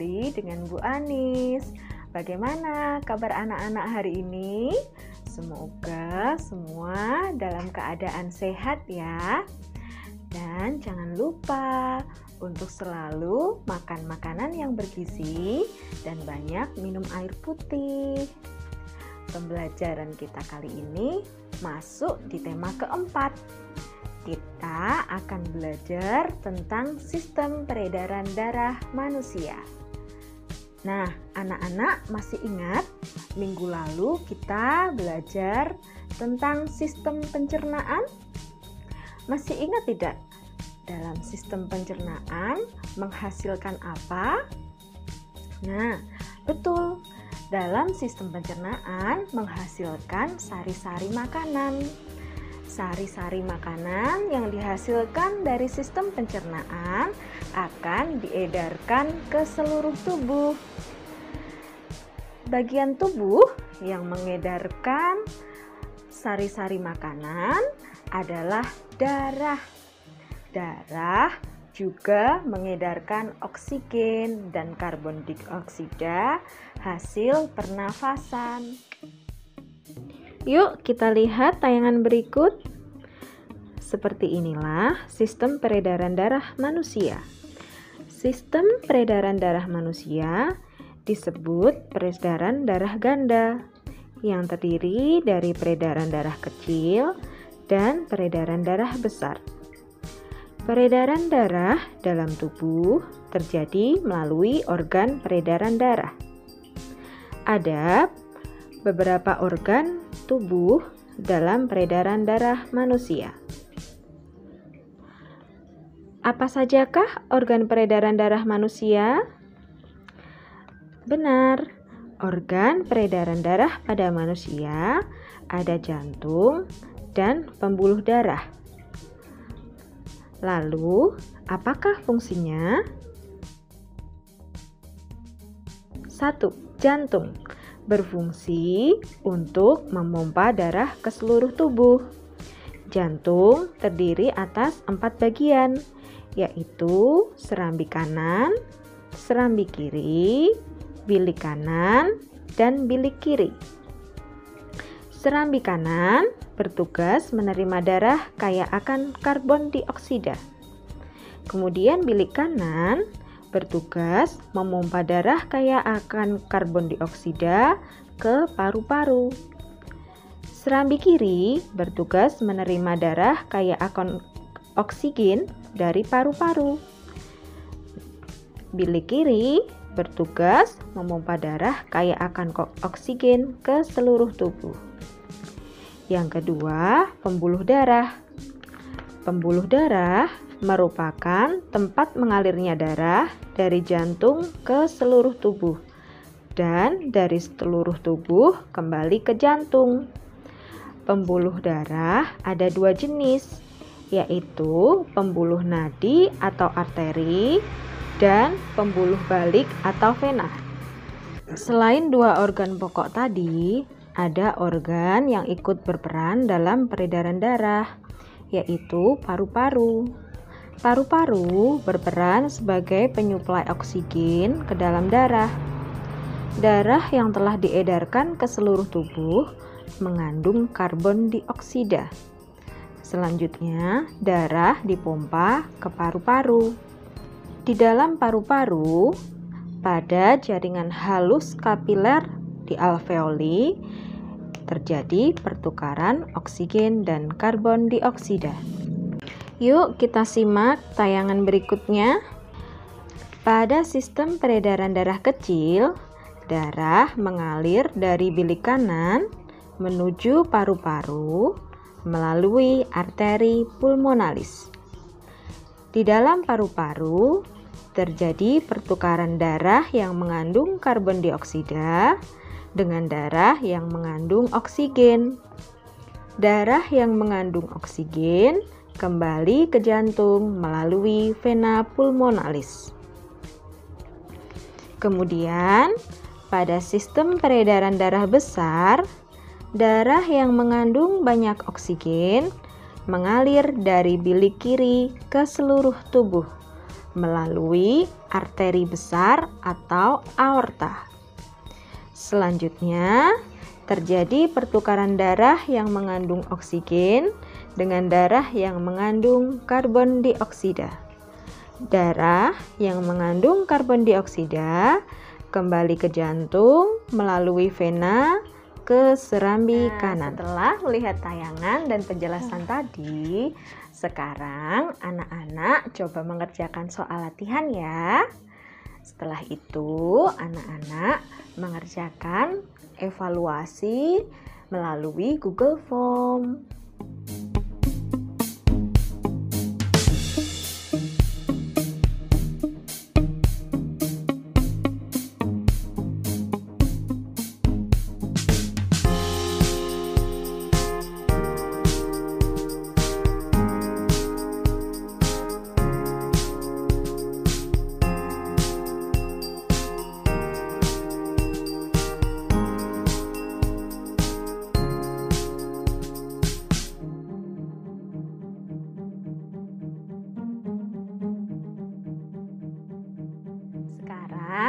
kembali dengan Bu Anis. Bagaimana kabar anak-anak hari ini? Semoga semua dalam keadaan sehat ya. Dan jangan lupa untuk selalu makan makanan yang bergizi dan banyak minum air putih. Pembelajaran kita kali ini masuk di tema keempat. Kita akan belajar tentang sistem peredaran darah manusia. Nah, anak-anak masih ingat minggu lalu kita belajar tentang sistem pencernaan? Masih ingat tidak? Dalam sistem pencernaan menghasilkan apa? Nah, betul. Dalam sistem pencernaan menghasilkan sari-sari makanan. Sari-sari makanan yang dihasilkan dari sistem pencernaan akan diedarkan ke seluruh tubuh. Bagian tubuh yang mengedarkan sari-sari makanan adalah darah. Darah juga mengedarkan oksigen dan karbon dioksida hasil pernafasan. Yuk kita lihat tayangan berikut. Seperti inilah sistem peredaran darah manusia. Sistem peredaran darah manusia disebut peredaran darah ganda yang terdiri dari peredaran darah kecil dan peredaran darah besar. Peredaran darah dalam tubuh terjadi melalui organ peredaran darah. Ada beberapa organ tubuh dalam peredaran darah manusia. Apa sajakah organ peredaran darah manusia? Benar, organ peredaran darah pada manusia ada jantung dan pembuluh darah. Lalu, apakah fungsinya? 1. Jantung berfungsi untuk memompa darah ke seluruh tubuh. Jantung terdiri atas 4 bagian, yaitu serambi kanan, serambi kiri, bilik kanan, dan bilik kiri. Serambi kanan bertugas menerima darah kaya akan karbon dioksida. Kemudian bilik kanan bertugas memompa darah kaya akan karbon dioksida ke paru-paru. Serambi kiri bertugas menerima darah kaya akan oksigen dari paru-paru. Bilik kiri bertugas memompa darah kaya akan oksigen ke seluruh tubuh. Yang kedua, pembuluh darah. Pembuluh darah merupakan tempat mengalirnya darah dari jantung ke seluruh tubuh dan dari seluruh tubuh kembali ke jantung. Pembuluh darah ada 2 jenis, yaitu pembuluh nadi atau arteri dan pembuluh balik atau vena. Selain 2 organ pokok tadi, ada organ yang ikut berperan dalam peredaran darah, yaitu paru-paru. Paru-paru berperan sebagai penyuplai oksigen ke dalam darah. Darah yang telah diedarkan ke seluruh tubuh mengandung karbon dioksida. Selanjutnya, darah dipompa ke paru-paru. Di dalam paru-paru, pada jaringan halus kapiler di alveoli, terjadi pertukaran oksigen dan karbon dioksida. Yuk kita simak tayangan berikutnya. Pada sistem peredaran darah kecil, darah mengalir dari bilik kanan menuju paru-paru melalui arteri pulmonalis. Di dalam paru-paru terjadi pertukaran darah yang mengandung karbon dioksida dengan darah yang mengandung oksigen. Darah yang mengandung oksigen kembali ke jantung melalui vena pulmonalis. Kemudian, pada sistem peredaran darah besar, darah yang mengandung banyak oksigen mengalir dari bilik kiri ke seluruh tubuh melalui arteri besar atau aorta. Selanjutnya, terjadi pertukaran darah yang mengandung oksigen dengan darah yang mengandung karbon dioksida. Darah yang mengandung karbon dioksida kembali ke jantung melalui vena ke serambi kanan. Setelah melihat tayangan dan penjelasan tadi, sekarang anak-anak coba mengerjakan soal latihan ya. Setelah itu, anak-anak mengerjakan evaluasi melalui Google Form.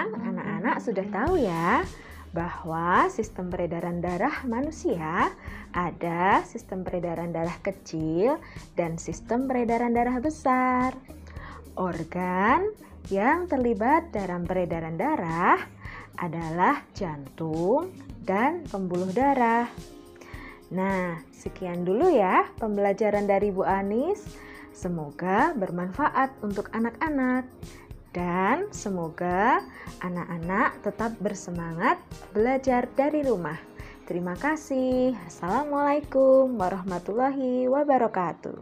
Anak-anak sudah tahu ya bahwa sistem peredaran darah manusia ada sistem peredaran darah kecil dan sistem peredaran darah besar. Organ yang terlibat dalam peredaran darah adalah jantung dan pembuluh darah. Nah, sekian dulu ya pembelajaran dari Bu Anis. Semoga bermanfaat untuk anak-anak. Dan semoga anak-anak tetap bersemangat belajar dari rumah. Terima kasih. Assalamualaikum warahmatullahi wabarakatuh.